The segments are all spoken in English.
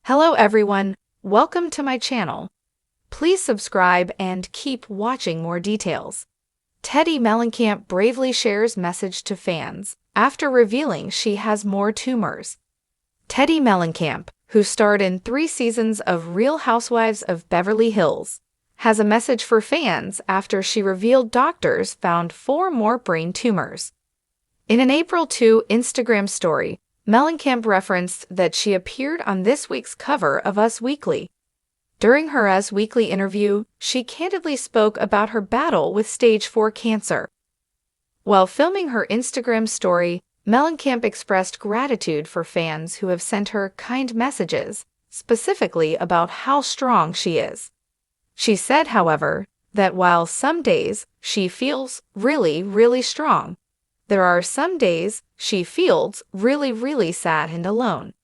Hello everyone, welcome to my channel. Please subscribe and keep watching more details. Teddi Mellencamp bravely shares message to fans after revealing she has more tumors. Teddi Mellencamp, who starred in 3 seasons of Real Housewives of Beverly Hills, has a message for fans after she revealed doctors found 4 more brain tumors. In an April 2 Instagram story, Mellencamp referenced that she appeared on this week's cover of Us Weekly. During her Us Weekly interview, she candidly spoke about her battle with stage 4 cancer. While filming her Instagram story, Mellencamp expressed gratitude for fans who have sent her kind messages, specifically about how strong she is. She said, however, that while some days she feels really strong, there are some days she feels really sad and alone.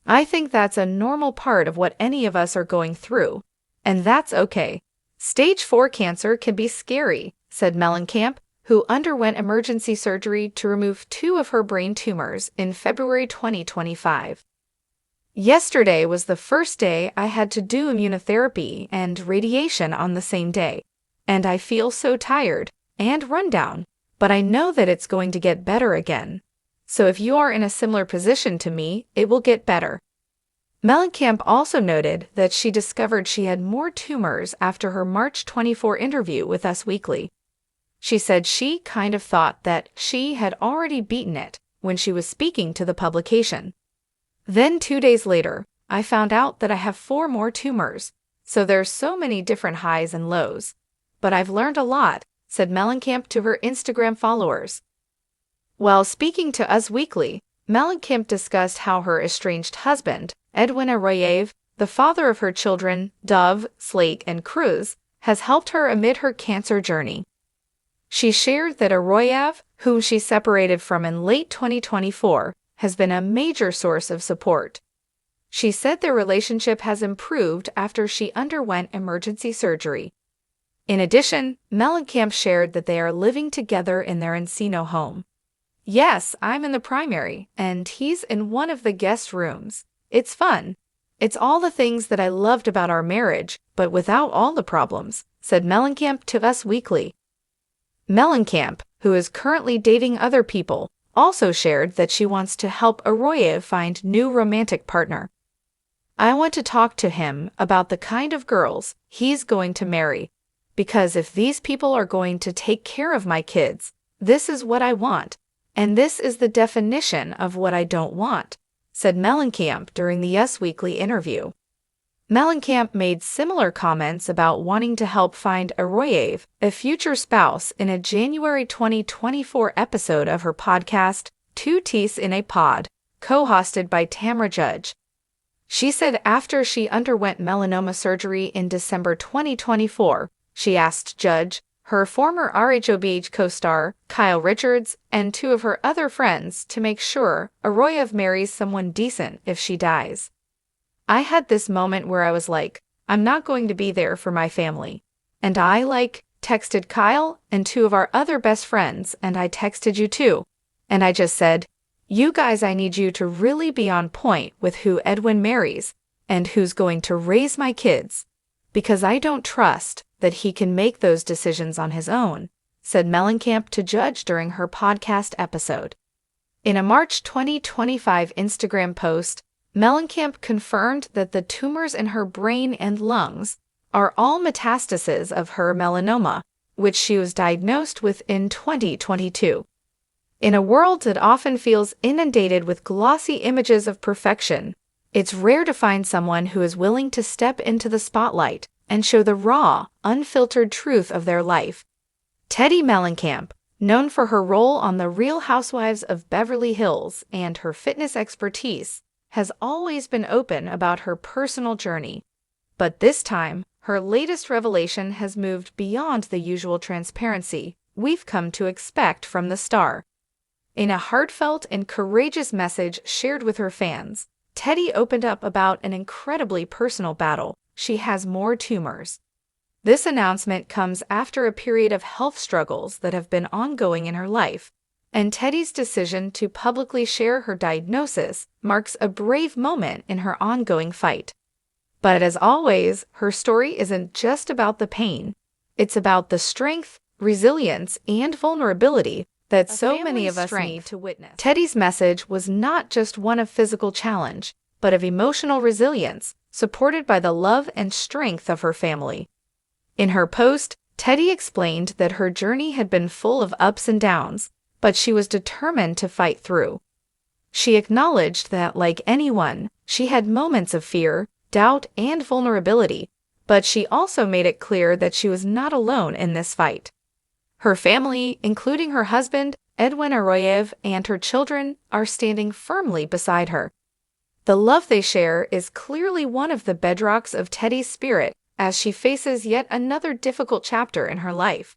I think that's a normal part of what any of us are going through, and that's okay. Stage 4 cancer can be scary, said Mellencamp, who underwent emergency surgery to remove 2 of her brain tumors in February 2025. Yesterday was the first day I had to do immunotherapy and radiation on the same day, and I feel so tired and run down. But I know that it's going to get better again. So if you are in a similar position to me, it will get better. Mellencamp also noted that she discovered she had more tumors after her March 24 interview with Us Weekly. She said she kind of thought that she had already beaten it when she was speaking to the publication. Then 2 days later, I found out that I have 4 more tumors, so there's so many different highs and lows. But I've learned a lot, said Mellencamp to her Instagram followers. While speaking to Us Weekly, Mellencamp discussed how her estranged husband, Edwin Arroyev, the father of her children, Dove, Slake, and Cruz, has helped her amid her cancer journey. She shared that Arroyev, whom she separated from in late 2024, has been a major source of support. She said their relationship has improved after she underwent emergency surgery. In addition, Mellencamp shared that they are living together in their Encino home. Yes, I'm in the primary, and he's in one of the guest rooms. It's fun. It's all the things that I loved about our marriage, but without all the problems, said Mellencamp to Us Weekly. Mellencamp, who is currently dating other people, also shared that she wants to help Arroyev find new romantic partner. I want to talk to him about the kind of girls he's going to marry. Because if these people are going to take care of my kids, this is what I want, and this is the definition of what I don't want, said Mellencamp during the Us Weekly interview. Mellencamp made similar comments about wanting to help find Arroyev a future spouse in a January 2024 episode of her podcast, Two Teas in a Pod, co-hosted by Tamra Judge. She said after she underwent melanoma surgery in December 2024, she asked Judge, her former RHOBH co-star, Kyle Richards, and 2 of her other friends to make sure Arroyev marries someone decent if she dies. I had this moment where I was like, I'm not going to be there for my family. And I texted Kyle and 2 of our other best friends, and I texted you too. And I just said, you guys, I need you to really be on point with who Edwin marries and who's going to raise my kids. Because I don't trust that he can make those decisions on his own, said Mellencamp to Judge during her podcast episode. In a March 2025 Instagram post, Mellencamp confirmed that the tumors in her brain and lungs are all metastases of her melanoma, which she was diagnosed with in 2022. In a world that often feels inundated with glossy images of perfection, it's rare to find someone who is willing to step into the spotlight and show the raw, unfiltered truth of their life. Teddi Mellencamp, known for her role on The Real Housewives of Beverly Hills and her fitness expertise, has always been open about her personal journey. But this time, her latest revelation has moved beyond the usual transparency we've come to expect from the star. In a heartfelt and courageous message shared with her fans, Teddi opened up about an incredibly personal battle. She has more tumors. This announcement comes after a period of health struggles that have been ongoing in her life, and Teddi's decision to publicly share her diagnosis marks a brave moment in her ongoing fight. But as always, her story isn't just about the pain. It's about the strength, resilience, and vulnerability that so many of us need to witness. Teddi's message was not just one of physical challenge, but of emotional resilience, supported by the love and strength of her family. In her post, Teddi explained that her journey had been full of ups and downs, but she was determined to fight through. She acknowledged that, like anyone, she had moments of fear, doubt, and vulnerability, but she also made it clear that she was not alone in this fight. Her family, including her husband, Edwin Arroyev, and her children, are standing firmly beside her. The love they share is clearly one of the bedrocks of Teddi's spirit as she faces yet another difficult chapter in her life.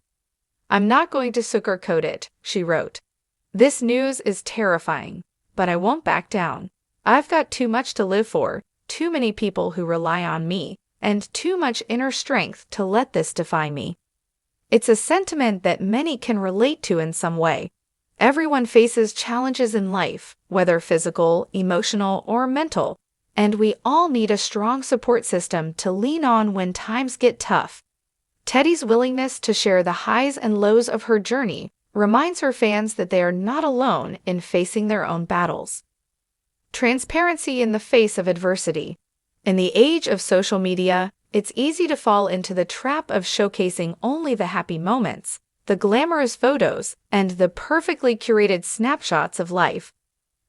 "I'm not going to sugarcoat it," she wrote. "This news is terrifying, but I won't back down. I've got too much to live for, too many people who rely on me, and too much inner strength to let this define me." It's a sentiment that many can relate to in some way. Everyone faces challenges in life, whether physical, emotional, or mental, and we all need a strong support system to lean on when times get tough. Teddi's willingness to share the highs and lows of her journey reminds her fans that they are not alone in facing their own battles. Transparency in the face of adversity. In the age of social media, it's easy to fall into the trap of showcasing only the happy moments, the glamorous photos, and the perfectly curated snapshots of life.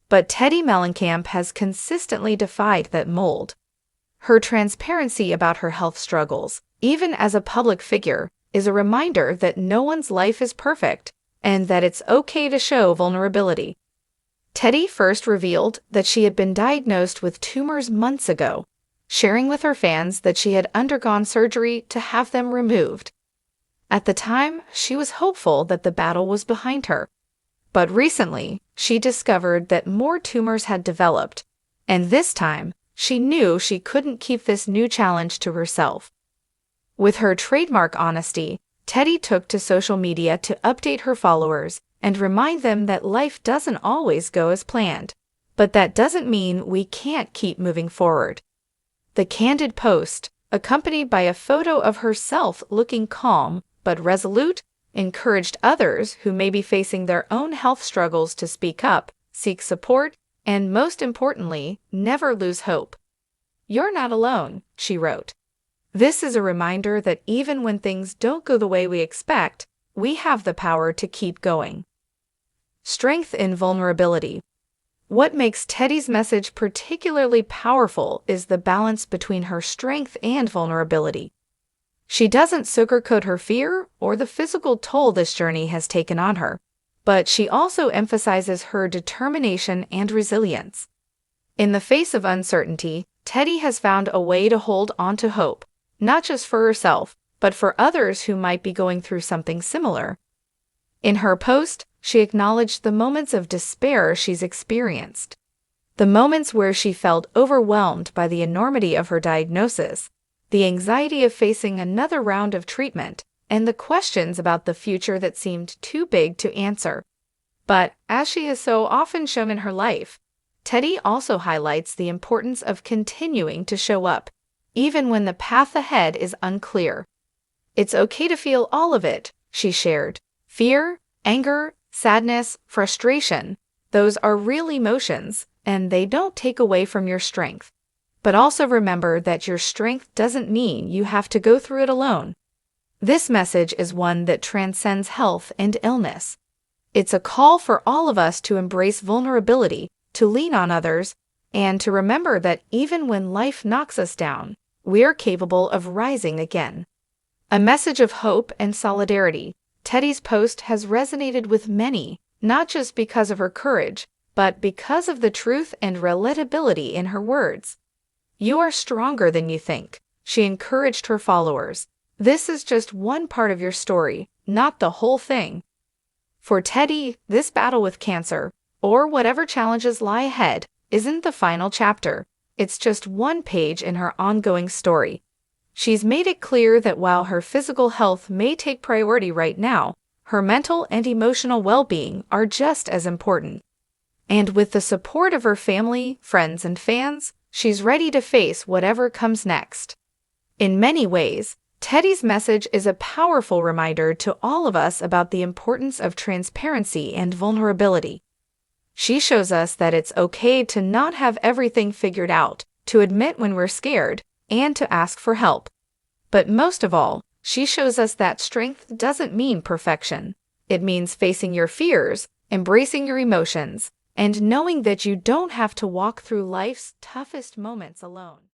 But Teddi Mellencamp has consistently defied that mold. Her transparency about her health struggles, even as a public figure, is a reminder that no one's life is perfect and that it's okay to show vulnerability. Teddi first revealed that she had been diagnosed with tumors months ago, sharing with her fans that she had undergone surgery to have them removed. At the time, she was hopeful that the battle was behind her. But recently, she discovered that more tumors had developed, and this time, she knew she couldn't keep this new challenge to herself. With her trademark honesty, Teddi took to social media to update her followers and remind them that life doesn't always go as planned, but that doesn't mean we can't keep moving forward. The candid post, accompanied by a photo of herself looking calm but resolute, encouraged others who may be facing their own health struggles to speak up, seek support, and most importantly, never lose hope. "You're not alone," she wrote. "This is a reminder that even when things don't go the way we expect, we have the power to keep going." Strength in vulnerability. What makes Teddi's message particularly powerful is the balance between her strength and vulnerability. She doesn't sugarcoat her fear or the physical toll this journey has taken on her, but she also emphasizes her determination and resilience. In the face of uncertainty, Teddi has found a way to hold on to hope, not just for herself, but for others who might be going through something similar. In her post, she acknowledged the moments of despair she's experienced, the moments where she felt overwhelmed by the enormity of her diagnosis, the anxiety of facing another round of treatment, and the questions about the future that seemed too big to answer. But, as she has so often shown in her life, Teddi also highlights the importance of continuing to show up, even when the path ahead is unclear. "It's okay to feel all of it," she shared. "Fear, anger, sadness, frustration, those are real emotions, and they don't take away from your strength. But also remember that your strength doesn't mean you have to go through it alone." This message is one that transcends health and illness. It's a call for all of us to embrace vulnerability, to lean on others, and to remember that even when life knocks us down, we're capable of rising again. A message of hope and solidarity. Teddi's post has resonated with many, not just because of her courage, but because of the truth and relatability in her words. "You are stronger than you think," she encouraged her followers. "This is just one part of your story, not the whole thing." For Teddi, this battle with cancer, or whatever challenges lie ahead, isn't the final chapter. It's just one page in her ongoing story. She's made it clear that while her physical health may take priority right now, her mental and emotional well-being are just as important. And with the support of her family, friends, and fans, she's ready to face whatever comes next. In many ways, Teddi's message is a powerful reminder to all of us about the importance of transparency and vulnerability. She shows us that it's okay to not have everything figured out, to admit when we're scared, and to ask for help. But most of all, she shows us that strength doesn't mean perfection. It means facing your fears, embracing your emotions, and knowing that you don't have to walk through life's toughest moments alone.